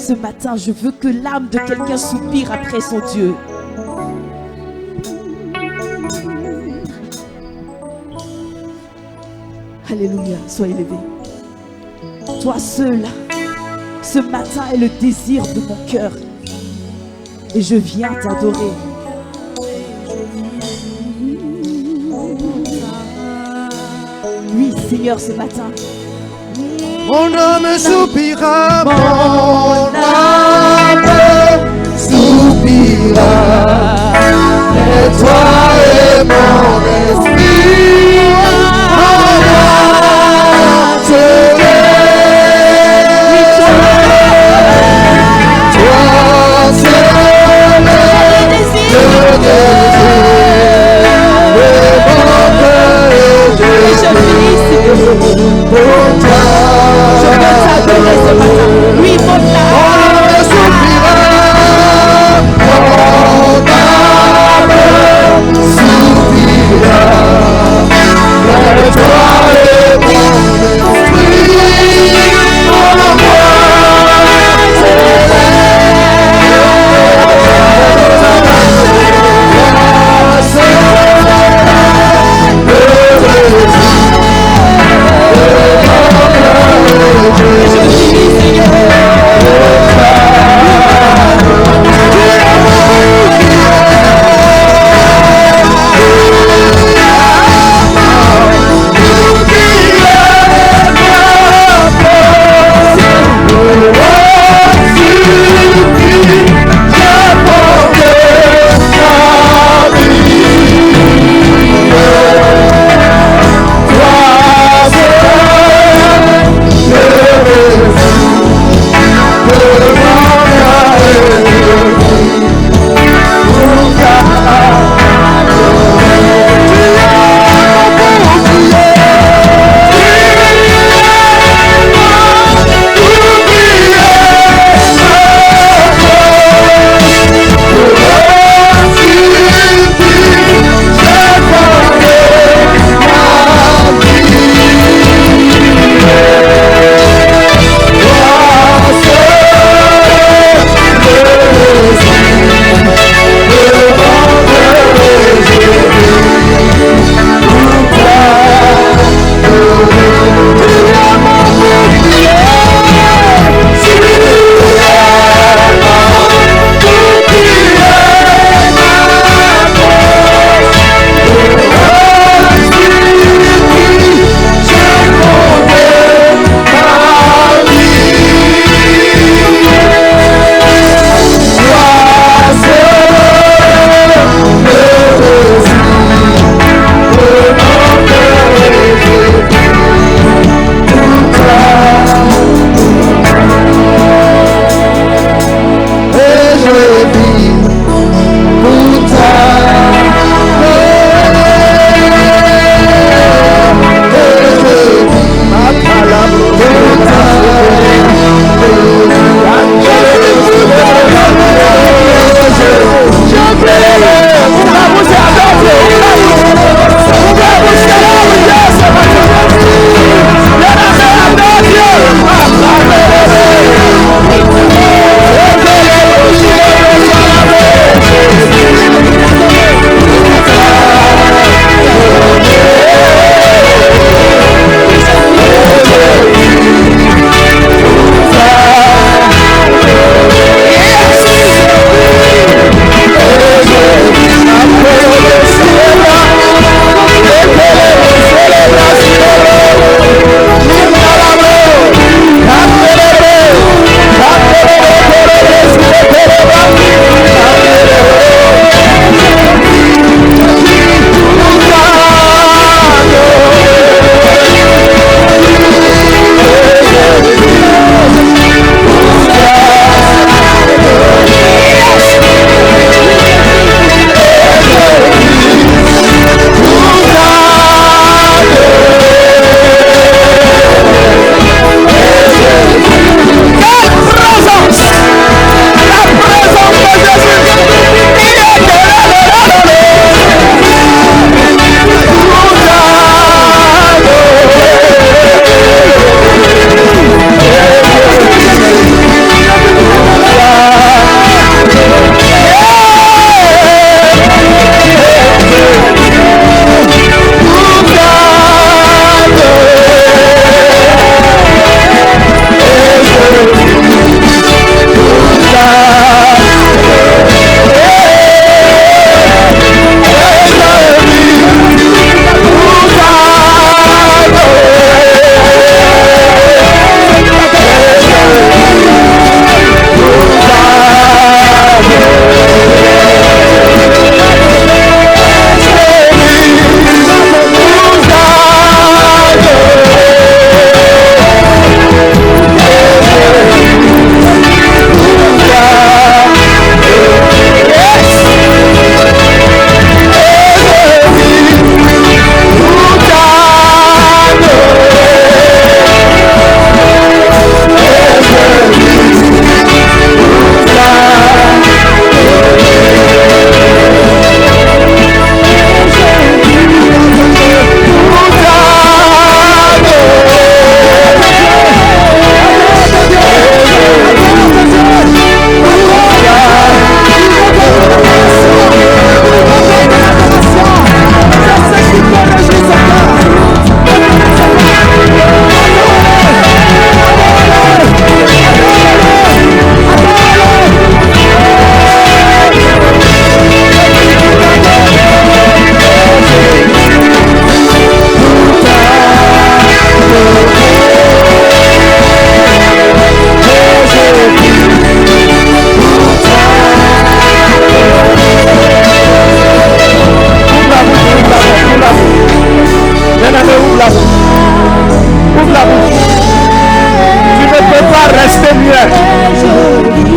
Ce matin, je veux que l'âme de quelqu'un soupire après son Dieu. Alléluia, sois élevé. Toi seul, ce matin est le désir de mon cœur. Et je viens t'adorer. Oui, Seigneur, ce matin. Mon âme soupira, mon âme soupira, et toi et mon esprit, Je veux t'adorer ce matin. Oui, mon âme soupira, mon âme soupira.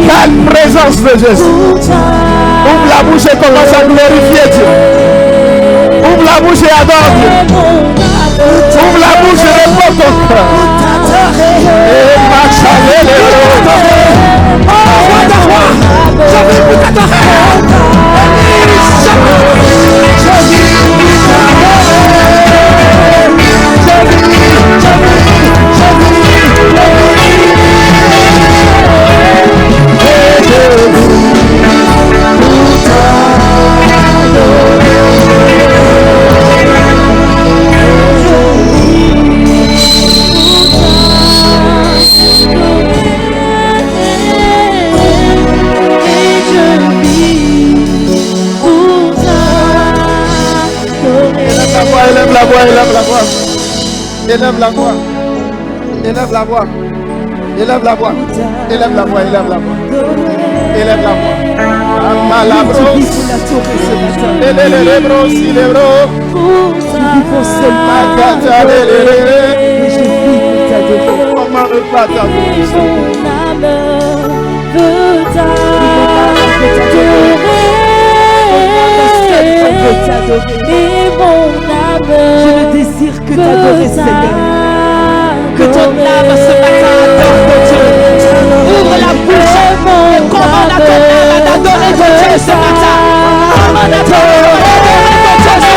Quelle présence de Jésus. Ouvre la bouche et commence à glorifier Dieu. Ouvre la bouche et adore Dieu. Ouvre la bouche et réponds ton cœur. Et marche à élève la voix, élève la voix. Élève la voix. Élève la voix. Élève la voix. Élève la voix. Élève la voix. Élève la voix. Amalabros. Elelebros, ilebros. Et je vis pour t'adorer. Comment ne pas t'adorer? Je ne désire que t'adorer, Seigneur. Que ton âme ce matin adore ton Dieu. Ouvre la bouche et commande à ton âme d'adorer ton Dieu ce matin. Commande à ton âme d'adorer ton Dieu ce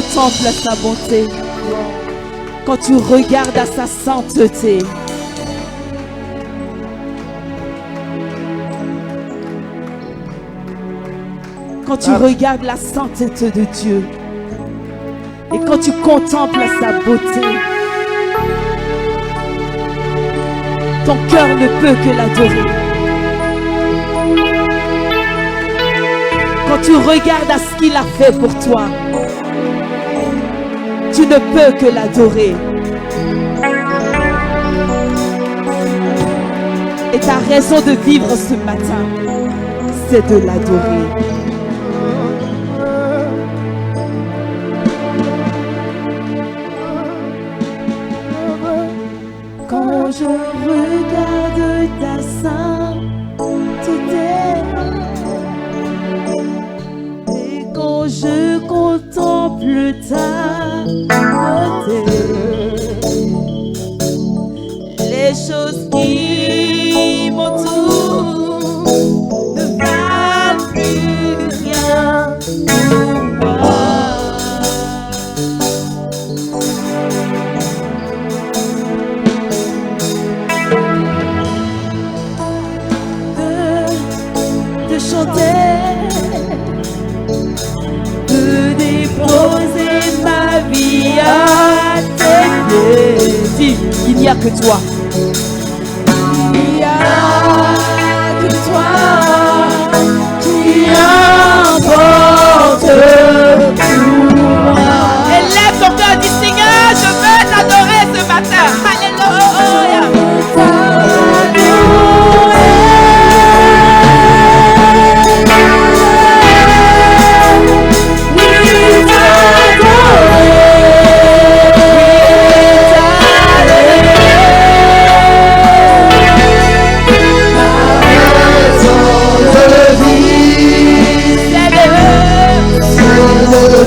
contemples sa bonté, quand tu regardes à sa sainteté, quand tu regardes la sainteté de Dieu et quand tu contemples sa beauté, ton cœur ne peut que l'adorer. Quand tu regardes à ce qu'il a fait pour toi, tu ne peux que l'adorer. Et ta raison de vivre ce matin, c'est de l'adorer. Quand je regarde ta sainteté et quand je contemple ta beauté, les choses qui m'entourent ne valent plus rien pour moi. De chanter, de déposer ma vie à tes pieds. Dis, il n'y a que toi. Il n'y a que toi qui importe pour moi. Élève ton cœur, dis Seigneur, je veux t'adorer ce matin. Alléluia. Le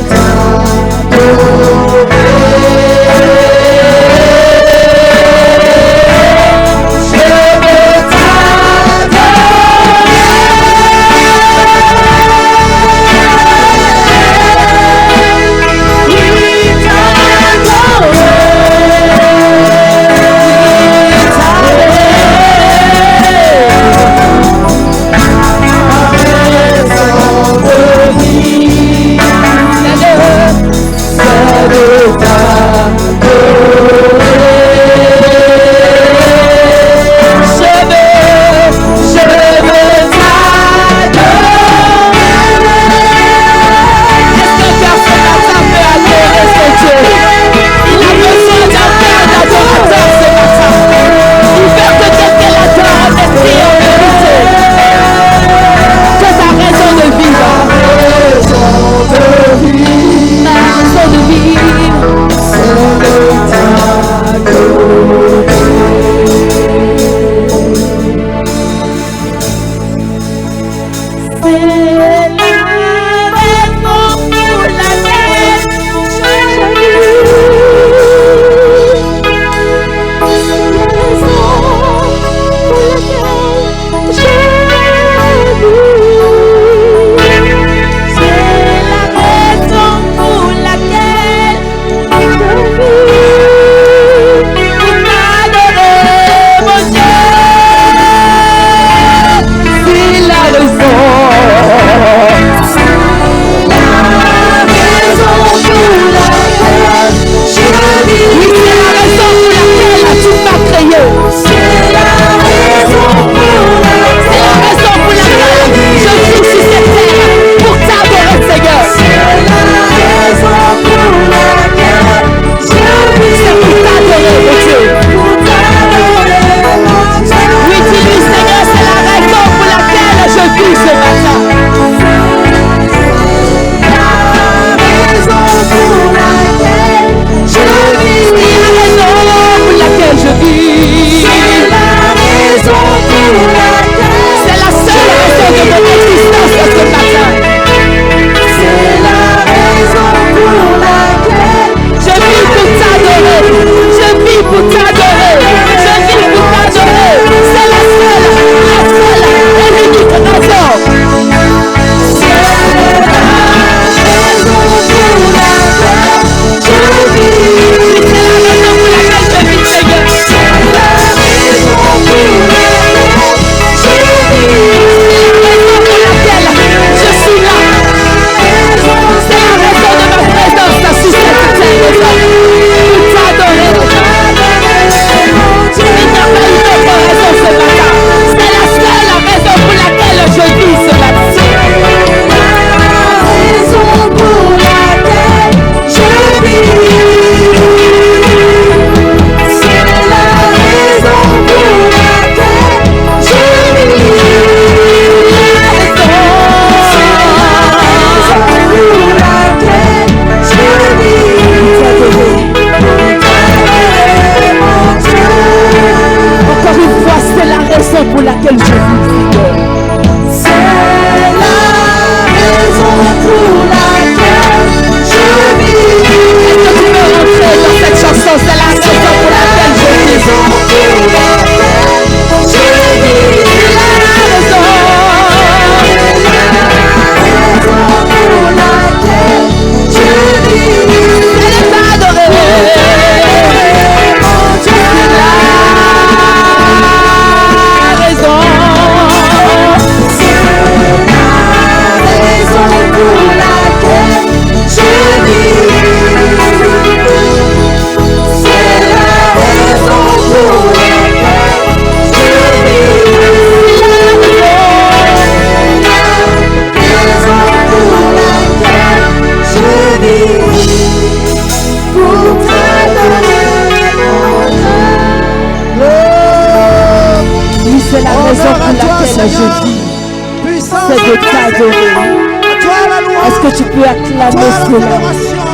l'adoration.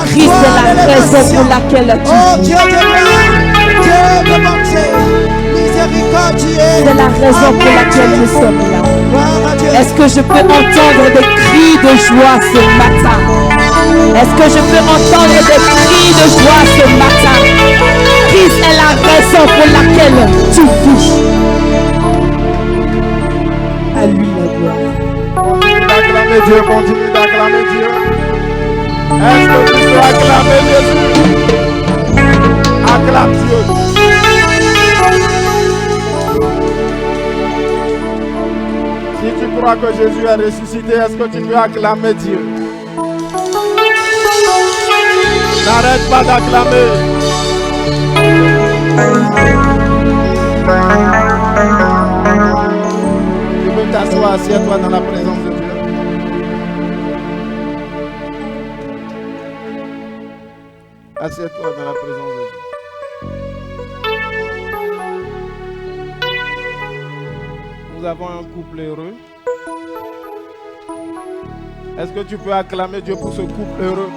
Christ est la raison pour laquelle tu Oh Dieu de gloire, Dieu de bonté, miséricordieux. C'est la raison pour laquelle nous sommes là. Gloire à Dieu. Est-ce que je peux entendre des cris de joie ce matin? Est-ce que je peux entendre des cris de joie ce matin? Christ est la raison pour laquelle tu vis. À lui la gloire. Continue d'acclamer Dieu, continue d'acclamer Dieu. Est-ce que tu peux acclamer Jésus? Acclame Dieu. Si tu crois que Jésus est ressuscité, est-ce que tu peux acclamer Dieu? N'arrête pas d'acclamer. Tu peux t'asseoir, assieds-toi dans la présence de Dieu. Assieds-toi dans la présence de Dieu. Nous avons un couple heureux. Est-ce que tu peux acclamer Dieu pour ce couple heureux?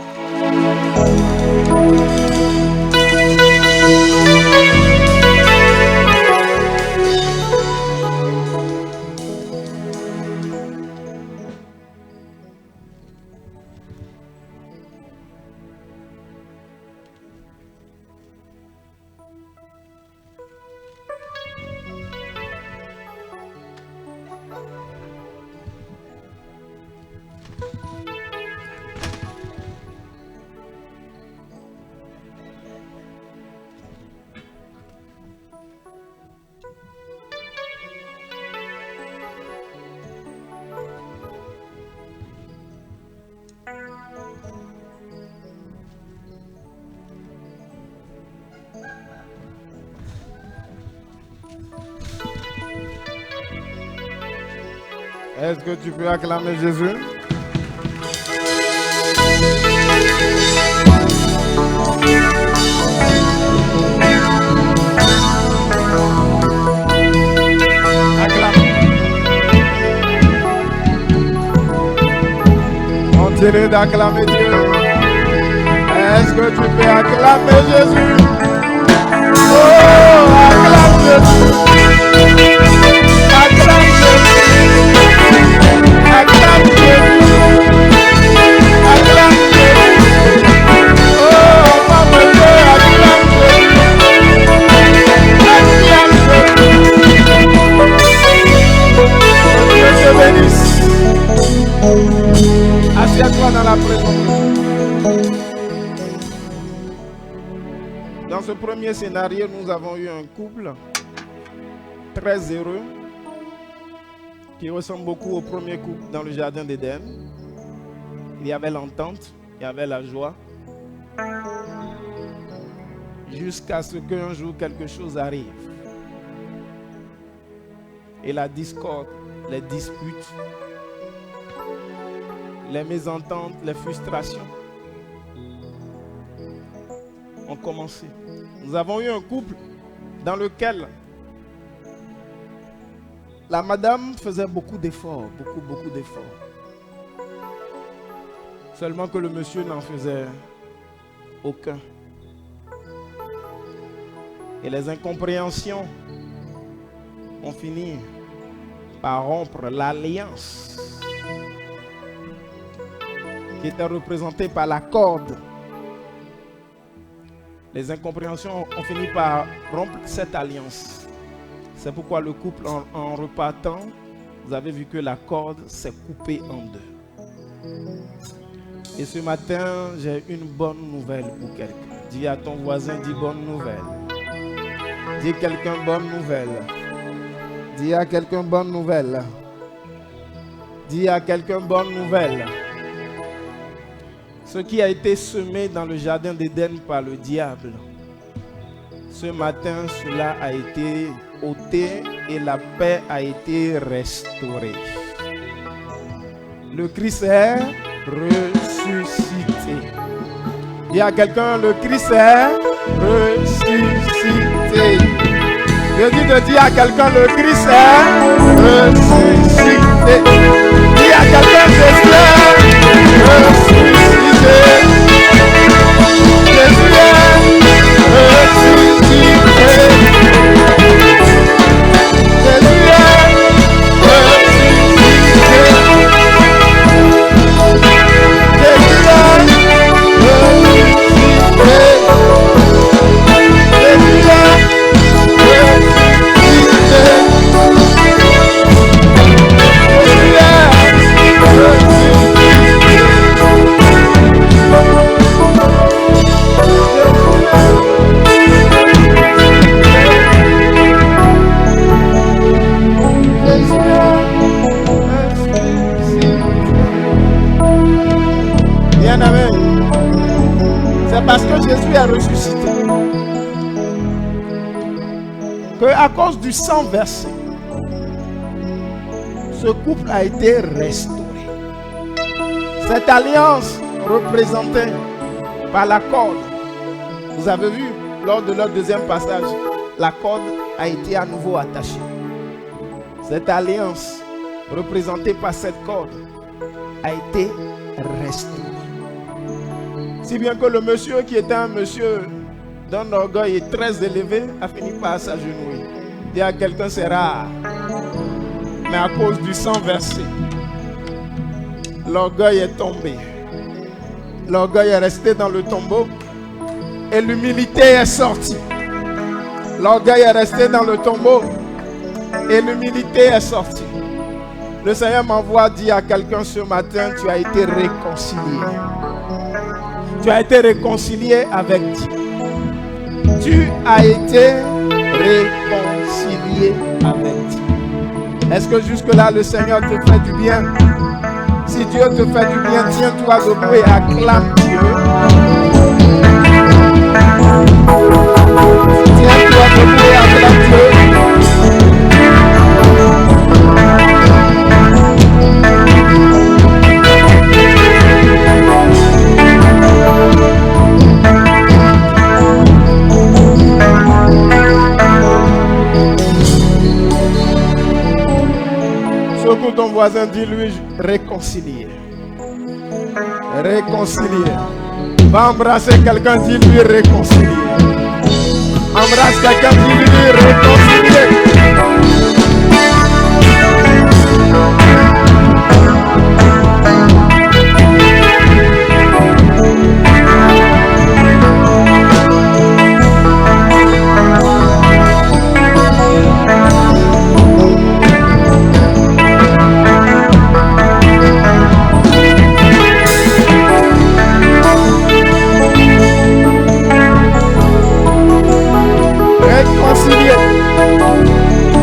Est-ce que tu peux acclamer Jésus? Acclame. Continue d'acclamer Dieu. Est-ce que tu peux acclamer Jésus? Oh, acclame Jésus. Acclame Jésus. Acclame Jésus. Acclame Jésus. Oh, on va me dire, acclame Jésus. Acclame Jésus. Dieu te bénisse. Assieds-toi dans la présence. Dans ce premier scénario, nous avons eu un couple très heureux qui ressemble beaucoup au premier couple dans le jardin d'Éden. Il y avait l'entente, il y avait la joie. Jusqu'à ce qu'un jour quelque chose arrive. Et la discorde, les disputes, les mésententes, les frustrations ont commencé. Nous avons eu un couple dans lequel la madame faisait beaucoup d'efforts, beaucoup d'efforts. Seulement que le monsieur n'en faisait aucun. Et les incompréhensions ont fini par rompre l'alliance qui était représentée par la corde. Les incompréhensions ont fini par rompre cette alliance. C'est pourquoi le couple, en repartant, vous avez vu que la corde s'est coupée en deux. Et ce matin, j'ai une bonne nouvelle pour quelqu'un. Dis à ton voisin, dis bonne nouvelle. Dis quelqu'un bonne nouvelle. Dis à quelqu'un bonne nouvelle. Dis à quelqu'un bonne nouvelle. Ce qui a été semé dans le jardin d'Éden par le diable, ce matin, cela a été ôté et la paix a été restaurée. Le Christ est ressuscité. Dis à quelqu'un, le Christ est ressuscité. Je dis de dire à quelqu'un, le Christ est ressuscité. Dis à quelqu'un, Jésus est ressuscité. Parce que Jésus est ressuscité. Que à cause du sang versé, ce couple a été restauré. Cette alliance représentée par la corde. Vous avez vu, lors de leur deuxième passage, la corde a été à nouveau attachée. Cette alliance représentée par cette corde a été restaurée. Si bien que le monsieur qui était un monsieur d'un orgueil très élevé a fini par s'agenouiller. Dire à quelqu'un c'est rare. Mais à cause du sang versé, l'orgueil est tombé. L'orgueil est resté dans le tombeau et l'humilité est sortie. L'orgueil est resté dans le tombeau et l'humilité est sortie. Le Seigneur m'envoie dire à quelqu'un ce matin, tu as été réconcilié. Tu as été réconcilié avec Dieu. Tu as été réconcilié avec Dieu. Est-ce que jusque-là le Seigneur te fait du bien? Si Dieu te fait du bien, tiens-toi debout et acclame Dieu. Tiens-toi debout et acclame Dieu. Secoue ton voisin, dis-lui réconcilier. Réconcilier. Va embrasser quelqu'un, dis-lui réconcilier. Embrasse quelqu'un, dis-lui réconcilier.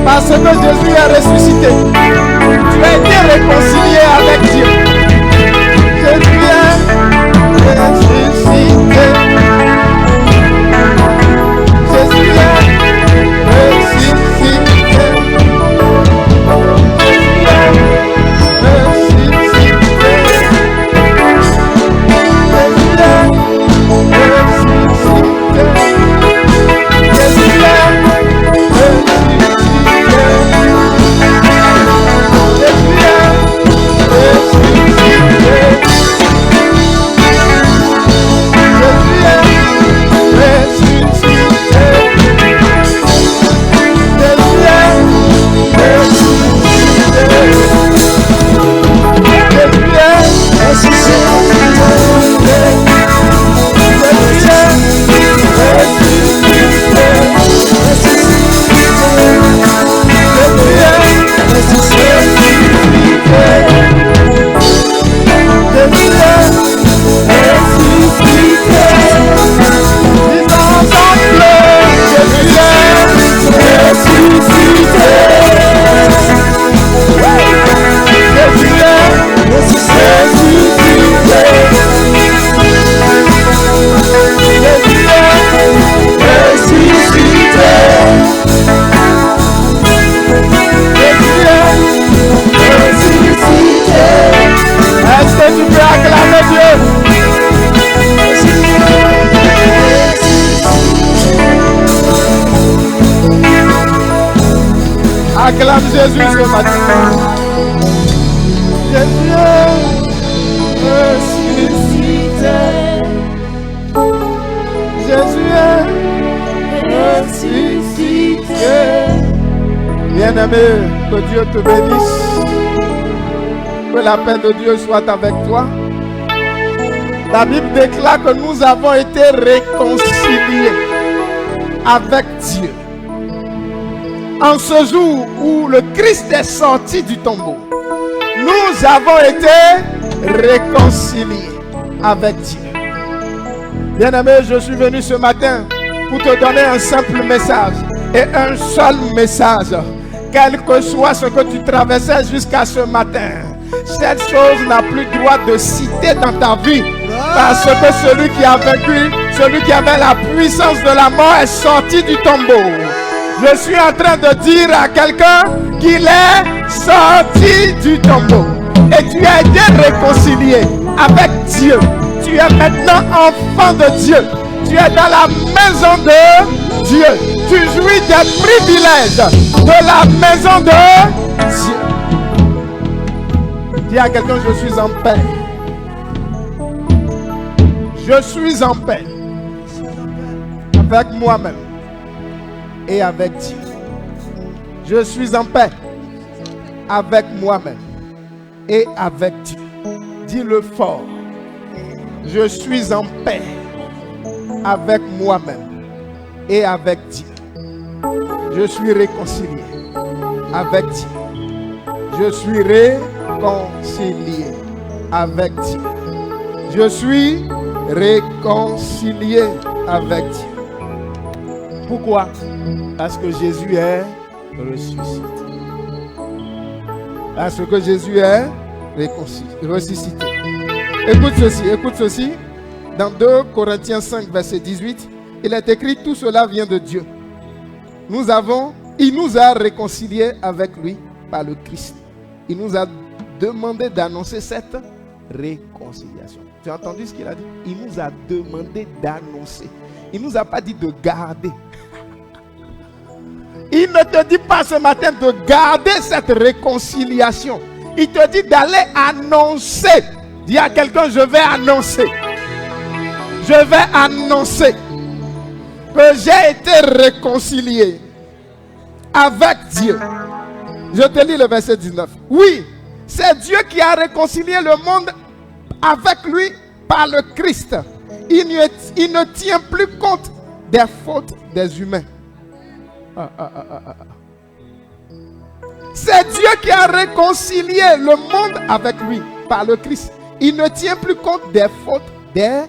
Parce que Jésus est ressuscité. Tu as été réconcilié avec Dieu. Jésus est ressuscité. Jésus est ressuscité. Acclame Jésus ce matin. Jésus est ressuscité. Bien-aimé, que Dieu te bénisse. Que la paix de Dieu soit avec toi. La Bible déclare que nous avons été réconciliés avec Dieu. En ce jour où le Christ est sorti du tombeau, nous avons été réconciliés avec Dieu. Bien-aimé, je suis venu ce matin pour te donner un simple message et un seul message. Quel que soit ce que tu traversais jusqu'à ce matin, cette chose n'a plus droit de citer dans ta vie. Parce que celui qui a vaincu, celui qui avait la puissance de la mort est sorti du tombeau. Je suis en train de dire à quelqu'un qu'il est sorti du tombeau. Et tu as été réconcilié avec Dieu. Tu es maintenant enfant de Dieu. Tu es dans la maison de Dieu. Tu jouis des privilèges de la maison de Dieu. Dis à quelqu'un, je suis en paix. Je suis en paix avec moi-même et avec Dieu. Je suis en paix avec moi-même et avec Dieu. Dis-le fort. Je suis en paix avec moi-même et avec Dieu. Je suis réconcilié avec Dieu. Je suis réconcilié avec Dieu. Je suis réconcilié avec Dieu. Pourquoi? Parce que Jésus est ressuscité. Parce que Jésus est ressuscité. Écoute ceci. Dans 2 Corinthiens 5, verset 18, il est écrit: tout cela vient de Dieu. Il nous a réconciliés avec lui par le Christ. Il nous a demandé d'annoncer cette réconciliation. Tu as entendu ce qu'il a dit? Il nous a demandé d'annoncer. Il ne nous a pas dit de garder. Il ne te dit pas ce matin de garder cette réconciliation. Il te dit d'aller annoncer. Dis à quelqu'un, je vais annoncer. Je vais annoncer que j'ai été réconcilié avec Dieu. Je te lis le verset 19. Oui, c'est Dieu qui a réconcilié le monde avec lui par le Christ. Il ne tient plus compte des fautes des humains. C'est Dieu qui a réconcilié le monde avec lui par le Christ. Il ne tient plus compte des fautes des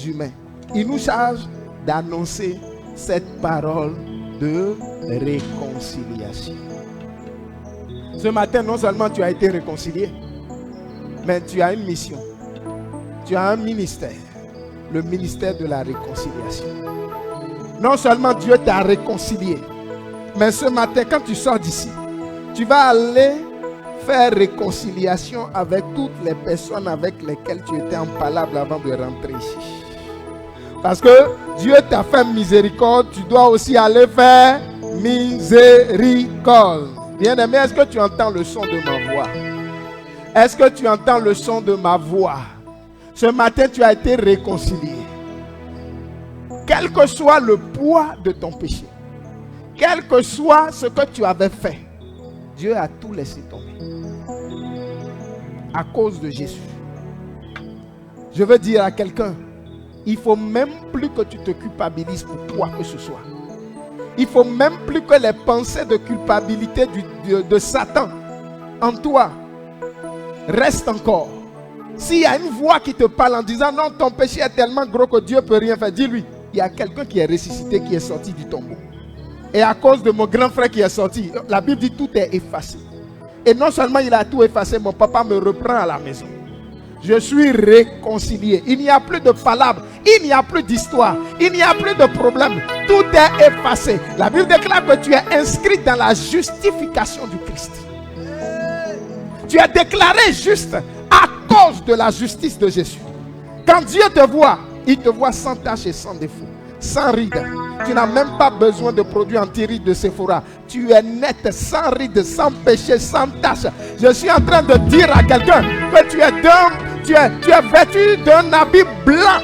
humains. Il nous charge d'annoncer cette parole de réconciliation. Ce matin, non seulement tu as été réconcilié, mais tu as une mission. Tu as un ministère. Le ministère de la réconciliation. Non seulement Dieu t'a réconcilié, mais ce matin, quand tu sors d'ici, tu vas aller faire réconciliation avec toutes les personnes avec lesquelles tu étais en palabre avant de rentrer ici. Parce que Dieu t'a fait miséricorde, tu dois aussi aller faire miséricorde. Bien-aimé, est-ce que tu entends le son de ma voix? Est-ce que tu entends le son de ma voix? Ce matin, tu as été réconcilié. Quel que soit le poids de ton péché, quel que soit ce que tu avais fait, Dieu a tout laissé tomber. À cause de Jésus. Je veux dire à quelqu'un, il ne faut même plus que tu te culpabilises pour quoi que ce soit. Il ne faut même plus que les pensées de culpabilité de Satan en toi restent encore. S'il y a une voix qui te parle en disant non, ton péché est tellement gros que Dieu ne peut rien faire, dis-lui, il y a quelqu'un qui est ressuscité, qui est sorti du tombeau. Et à cause de mon grand frère qui est sorti, la Bible dit tout est effacé. Et non seulement il a tout effacé, mon papa me reprend à la maison. Je suis réconcilié. Il n'y a plus de palabres, il n'y a plus d'histoire, il n'y a plus de problème. Tout est effacé. La Bible déclare que tu es inscrit dans la justification du Christ. Tu es déclaré juste à cause de la justice de Jésus. Quand Dieu te voit, il te voit sans tache et sans défaut, sans ride. Tu n'as même pas besoin de produits anti-rides de Sephora. Tu es net, sans ride, sans péché, sans tache. Je suis en train de dire à quelqu'un que tu es vêtu d'un habit blanc.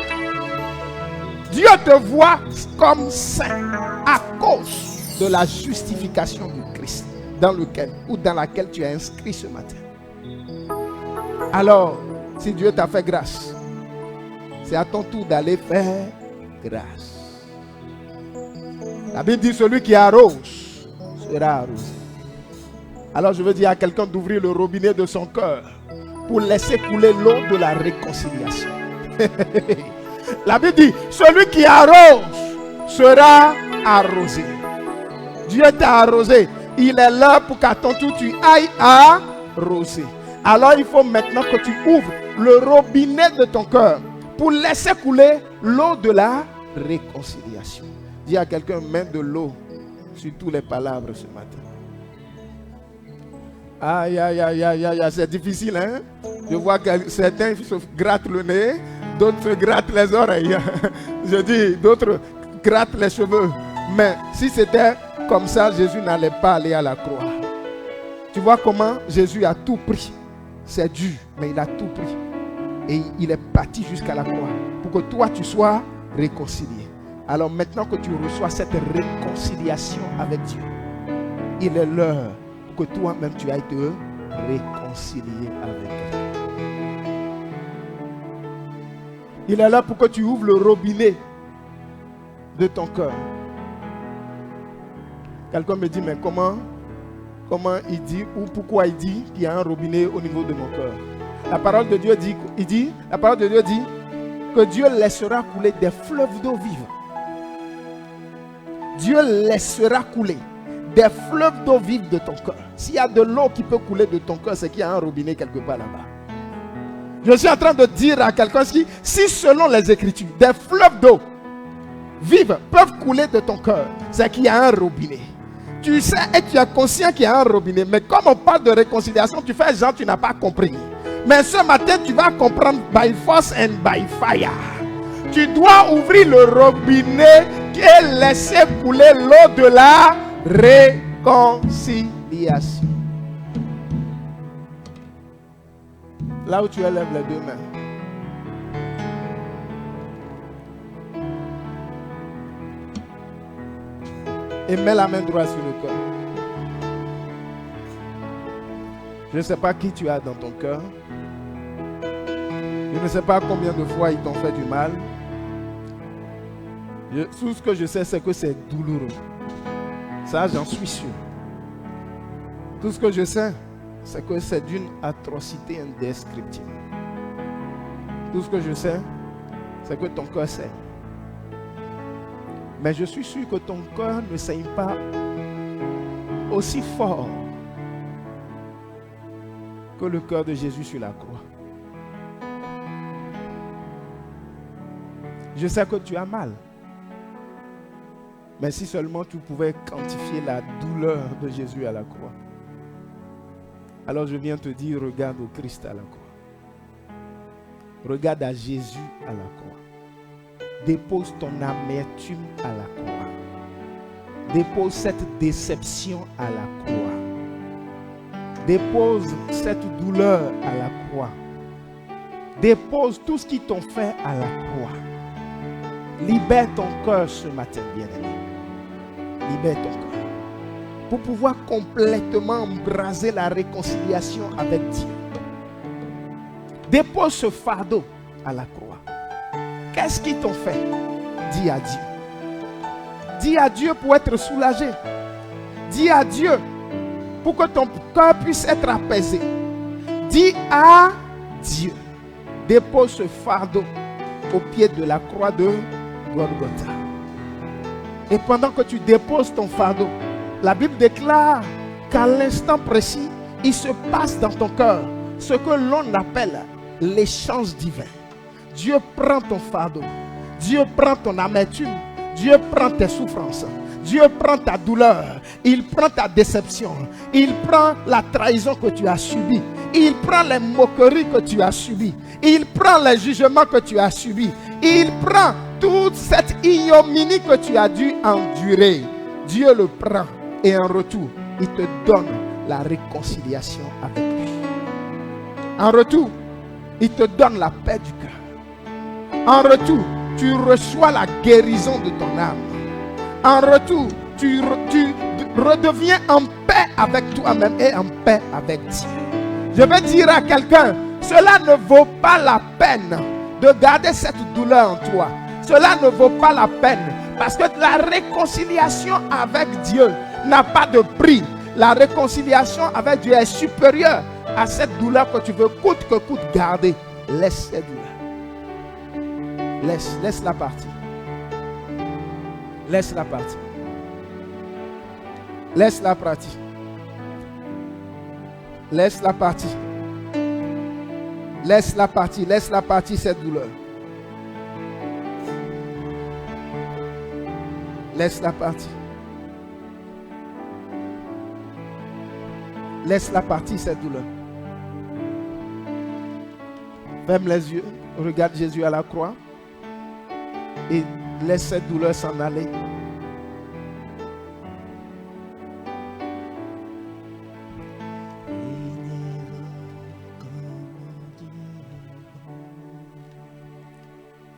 Dieu te voit comme saint à cause de la justification du Christ. dans lequel ou dans laquelle tu es inscrit ce matin. Alors, si Dieu t'a fait grâce, c'est à ton tour d'aller faire grâce. La Bible dit celui qui arrose sera arrosé. Alors je veux dire à quelqu'un d'ouvrir le robinet de son cœur pour laisser couler l'eau de la réconciliation. La Bible dit celui qui arrose sera arrosé. Dieu t'a arrosé. Il est là pour qu'à ton tour tu ailles arroser. Alors il faut maintenant que tu ouvres le robinet de ton cœur pour laisser couler l'eau de la réconciliation. Dis à quelqu'un, mets de l'eau sur tous les palabres ce matin. Aïe, aïe, aïe, aïe, aïe, c'est difficile, hein? Je vois que certains se grattent le nez, d'autres se grattent les oreilles. Je dis, d'autres grattent les cheveux. Mais si c'était comme ça, Jésus n'allait pas aller à la croix. Tu vois comment Jésus a tout pris. C'est dur, mais il a tout pris. Et il est parti jusqu'à la croix pour que toi tu sois réconcilié. Alors maintenant que tu reçois cette réconciliation avec Dieu, il est l'heure que toi-même tu ailles te réconcilier avec lui. Il est là pour que tu ouvres le robinet de ton cœur. Quelqu'un me dit, mais comment il dit ou pourquoi il dit qu'il y a un robinet au niveau de mon cœur? La parole de Dieu dit, la parole de Dieu dit que Dieu laissera couler des fleuves d'eau vive. Dieu laissera couler des fleuves d'eau vive de ton cœur. S'il y a de l'eau qui peut couler de ton cœur, c'est qu'il y a un robinet quelque part là-bas. Je suis en train de dire à quelqu'un si selon les Écritures, des fleuves d'eau vive peuvent couler de ton cœur, c'est qu'il y a un robinet. Tu sais et tu es conscient qu'il y a un robinet, mais comme on parle de réconciliation, tu fais genre tu n'as pas compris. Mais ce matin, tu vas comprendre by force and by fire. Tu dois ouvrir le robinet et laisser couler l'eau de la réconciliation. Là où tu élèves les deux mains. Et mets la main droite sur le cœur. Je ne sais pas qui tu as dans ton cœur. Je ne sais pas combien de fois ils t'ont fait du mal. Tout ce que je sais, c'est que c'est douloureux. Ça, j'en suis sûr. Tout ce que je sais, c'est que c'est d'une atrocité indescriptible. Tout ce que je sais, c'est que ton cœur saigne. Mais je suis sûr que ton cœur ne saigne pas aussi fort que le cœur de Jésus sur la croix. Je sais que tu as mal. Mais si seulement tu pouvais quantifier la douleur de Jésus à la croix. Alors je viens te dire, regarde au Christ à la croix. Regarde à Jésus à la croix. Dépose ton amertume à la croix. Dépose cette déception à la croix. Dépose cette douleur à la croix. Dépose tout ce qu'ils t'ont fait à la croix. Libère ton cœur ce matin, bien-aimé. Libère ton cœur. Pour pouvoir complètement embraser la réconciliation avec Dieu. Dépose ce fardeau à la croix. Qu'est-ce qu'ils t'ont fait? Dis à Dieu. Dis à Dieu pour être soulagé. Dis à Dieu pour que ton cœur puisse être apaisé. Dis à Dieu. Dépose ce fardeau au pied de la croix de Golgotha. Et pendant que tu déposes ton fardeau, la Bible déclare qu'à l'instant précis, il se passe dans ton cœur ce que l'on appelle l'échange divin. Dieu prend ton fardeau. Dieu prend ton amertume. Dieu prend tes souffrances. Dieu prend ta douleur. Il prend ta déception. Il prend la trahison que tu as subie. Il prend les moqueries que tu as subies. Il prend les jugements que tu as subis. Il prend toute cette ignominie que tu as dû endurer. Dieu le prend et en retour, il te donne la réconciliation avec lui. En retour, il te donne la paix du cœur. En retour, tu reçois la guérison de ton âme. En retour, tu redeviens en paix avec toi-même et en paix avec Dieu. Je vais dire à quelqu'un, cela ne vaut pas la peine de garder cette douleur en toi. Cela ne vaut pas la peine parce que la réconciliation avec Dieu n'a pas de prix. La réconciliation avec Dieu est supérieure à cette douleur que tu veux coûte que coûte garder. Laisse cette douleur. Laisse-la partir. Laisse-la partir. Laisse-la partir. Laisse-la partir. Laisse-la partir. Laisse-la partir cette douleur. Laisse-la partir. Laisse-la partir cette douleur. Ferme les yeux. Regarde Jésus à la croix. Et laisse cette douleur s'en aller.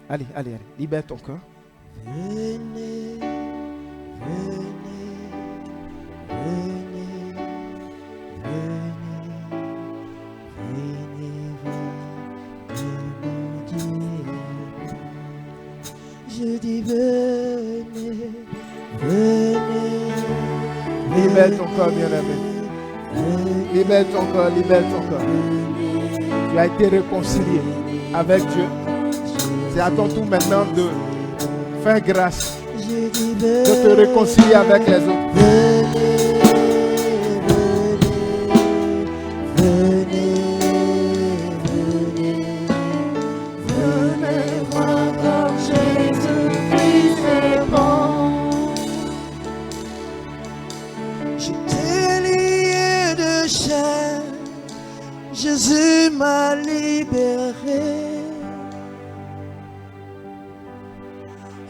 Allez, allez, allez. Libère ton corps. Venez, venez, venez, venez, venez, venez, je dis venez, venez. Libère ton corps, bien-aimé. Libère ton corps, libère ton corps. Tu as été réconcilié avec Dieu. C'est à ton tour maintenant de faire grâce, de te réconcilier avec les autres. Venez voir comme Jésus-Christ est bon. J'étais lié de chair, Jésus m'a libéré.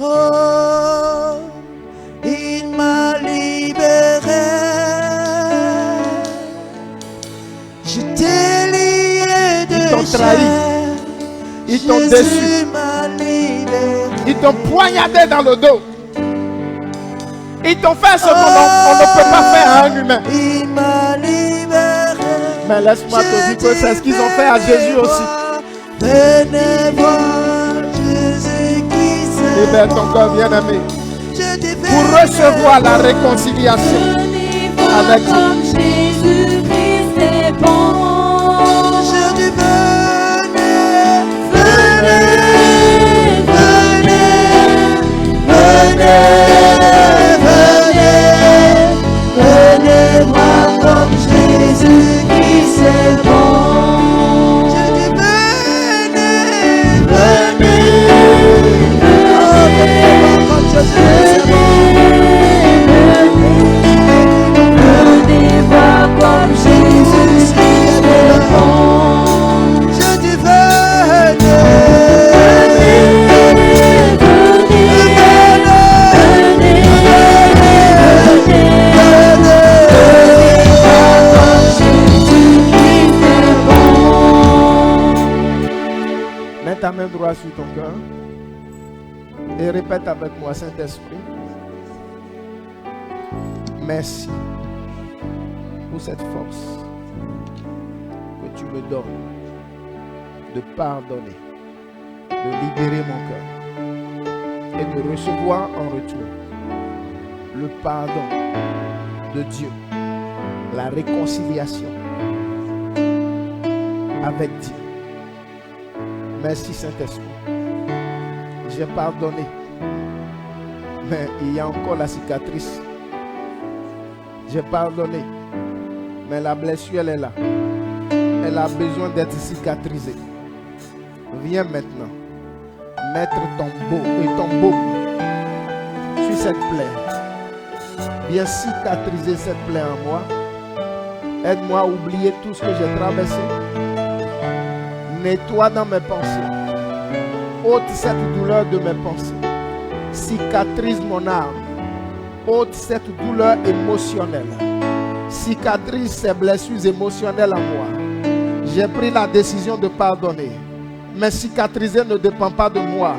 Oh, il m'a libéré. J'étais lié de Ils t'ont trahi. Ils t'ont déçu. Ils t'ont poignardé dans le dos. Ils t'ont fait ce qu'on ne peut pas faire à un humain. Il m'a libéré. Mais laisse-moi te dire que c'est ce qu'ils ont fait à Jésus aussi. Venez voir Jésus qui s'est Libère ton corps, bien-aimé. Je dis Pour recevoir la réconciliation avec Dieu. comme Jésus-Christ est bon. Je dis venez, venez, venez, venez, venez, venez voir comme Jésus-Christ est bon. Je dis venez, venez, venez voir comme Jésus-Christ est bon. Venez voir comme Jésus-Christ est bon. Je dis venez, venez, venez, venez voir comme Jésus-Christ est bon. Mets ta main droite sur ton cœur et répète avec moi, Saint-Esprit. Merci pour cette force que tu me donnes de pardonner, de libérer mon cœur et de recevoir en retour le pardon de Dieu, la réconciliation avec Dieu. Merci Saint-Esprit. J'ai pardonné, mais il y a encore la cicatrice. J'ai pardonné, mais la blessure elle est là. Elle a besoin d'être cicatrisée. Viens maintenant mettre ton baume sur cette plaie. Viens cicatriser cette plaie en moi. Aide-moi à oublier tout ce que j'ai traversé. Nettoie dans mes pensées. Ôte cette douleur de mes pensées. Cicatrise mon âme. Ôte cette douleur émotionnelle. Cicatrise ces blessures émotionnelles en moi. J'ai pris la décision de pardonner. Mais cicatriser ne dépend pas de moi.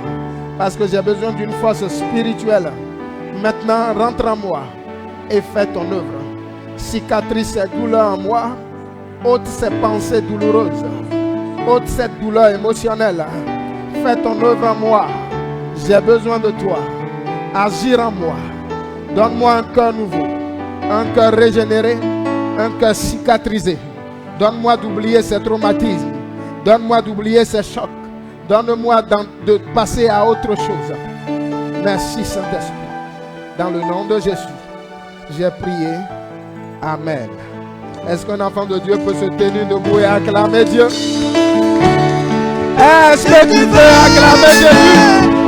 Parce que j'ai besoin d'une force spirituelle. Maintenant, rentre en moi et fais ton œuvre. Cicatrise ces douleurs en moi. Ôte ces pensées douloureuses. Ôte cette douleur émotionnelle. Fais ton œuvre en moi. J'ai besoin de toi. Agir en moi. Donne-moi un cœur nouveau. Un cœur régénéré. Un cœur cicatrisé. Donne-moi d'oublier ces traumatismes. Donne-moi d'oublier ces chocs. Donne-moi de passer à autre chose. Merci Saint-Esprit. Dans le nom de Jésus, j'ai prié. Amen. Est-ce qu'un enfant de Dieu peut se tenir debout et acclamer Dieu? Est-ce que tu peux acclamer Jésus?